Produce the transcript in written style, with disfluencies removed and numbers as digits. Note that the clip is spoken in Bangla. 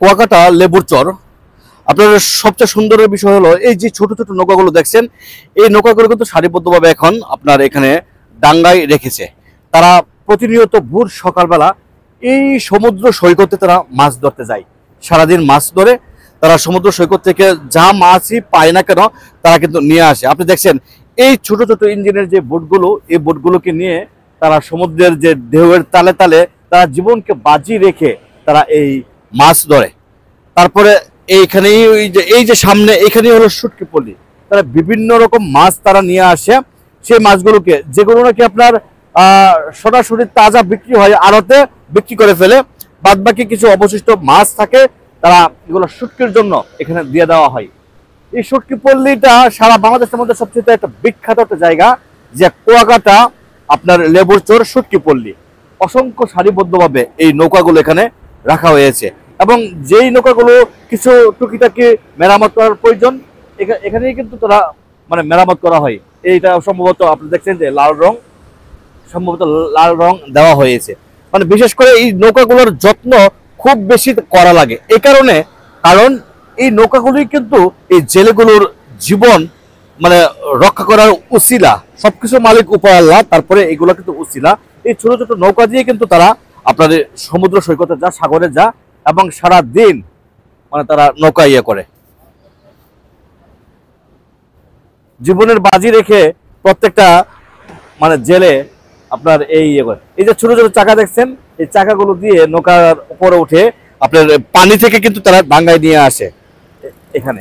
কুয়াকাটা লেবুর চর। আপনার সবচেয়ে সুন্দরের বিষয় হলো এই যে ছোট ছোট নৌকাগুলো দেখছেন, এই নৌকাগুলো কিন্তু সারিবদ্ধভাবে এখন আপনার এখানে ডাঙ্গায় রেখেছে। তারা প্রতিনিয়ত ভোর সকালবেলা এই সমুদ্র সৈকতে তারা মাছ ধরতে যায়। সারাদিন মাছ ধরে তারা সমুদ্র সৈকত থেকে যা মাছই পায় না কেন তারা কিন্তু নিয়ে আসে। আপনি দেখছেন এই ছোট ছোট ইঞ্জিনের যে বোটগুলো, এই বোটগুলোকে নিয়ে তারা সমুদ্রের যে ঢেউয়ের তালে তালে তারা জীবনকে বাজি রেখে তারা এই মাছ ধরে। তারপরে এইখানেই এই যে সামনে এখানেই হলো শুটকি পল্লী। তারা বিভিন্ন রকম মাছ তারা নিয়ে আসে। সেই মাছগুলোকে যেগুলো নাকি আপনার সরাসরি তাজা বিক্রি হয়, আড়তে বিক্রি করে ফেলে, বাদ বাকি কিছু অবশিষ্ট মাছ থাকে তারা এগুলো শুটকির জন্য এখানে দিয়ে দেওয়া হয়। এই শুটকি পল্লীটা সারা বাংলাদেশের মধ্যে সবচেয়ে একটা বিখ্যাত একটা জায়গা, যে কুয়াকাটা আপনার লেবুর চর শুটকি পল্লী। অসংখ্য সারিবদ্ধভাবে এই নৌকাগুলো এখানে রাখা হয়েছে, এবং যেই নৌকাগুলো কিছু টুকিটাকি মেরামত করার প্রয়োজন এখানেই কিন্তু তারা মানে মেরামত করা হয়। এইটা সম্ভবত আপনি দেখছেন যে লাল রং, সম্ভবত লাল রং দেওয়া হয়েছে। মানে বিশেষ করে এই নৌকাগুলোর যত্ন খুব বেশি করা লাগে এই কারণে, কারণ এই নৌকাগুলোই কিন্তু এই জেলেগুলোর জীবন মানে রক্ষা করার উসিলা। সবকিছু মালিক উপর আল্লাহ, তারপরে এগুলো কিন্তু উসিলা। এই ছোট ছোট নৌকা দিয়ে কিন্তু তারা আপনাদের সমুদ্র সৈকতে যা, সাগরে যা, এবং সারা দিন মানে তারা নৌকা ইয়ে করে, জীবনের বাজি রেখে প্রত্যেকটা মানে জেলে আপনার এই ইয়ে করে। এই যে ছোট ছোট চাকা দেখছেন, এই চাকাগুলো দিয়ে নৌকার উপরে উঠে আপনার পানি থেকে কিন্তু তারা ডাঙ্গায় নিয়ে আসে এখানে।